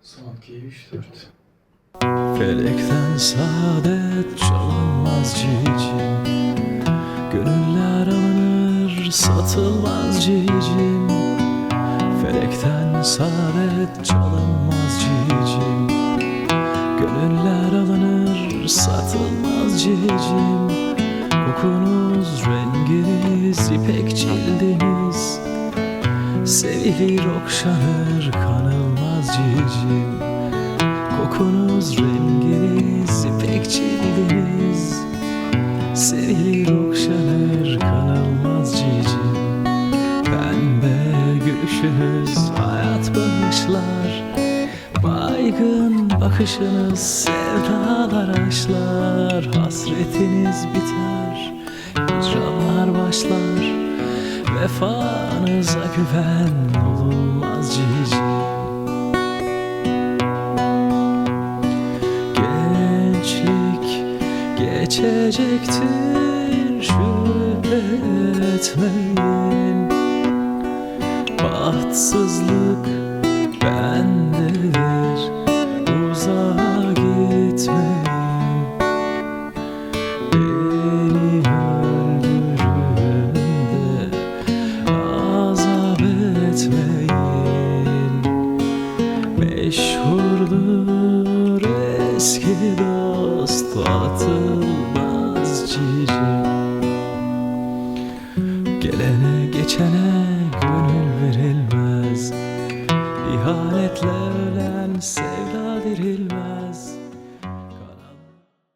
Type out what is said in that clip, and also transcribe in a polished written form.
Son 2, 3, 4. Felekten saadet çalınmaz cicim, gönüller alınır satılmaz cicim. Felekten saadet çalınmaz cicim, gönüller alınır satılmaz cicim. Kokunuz, renginiz, ipek cildiniz sevilir, okşanır, kanılmaz cicim. Kokunuz, renginiz, ipek cildiniz sevilir, okşanır, kanılmaz cicim. Pembe gülüşünüz hayat bağışlar, baygın bakışınız sevdalar aşlar. Hasretiniz biter, hicranlar başlar, vefanıza güven olunmaz cicim. Gençlik geçecektir, şüphe etmeyin. Bahtsızlık bendedir, uzağa gitmeyin. Beni öldürün de azap etmeyin. Meşhurdur eski dost, atılmaz cicim. Gelene geçene gönül verilmez, İhanetle ölen sevda dirilmez.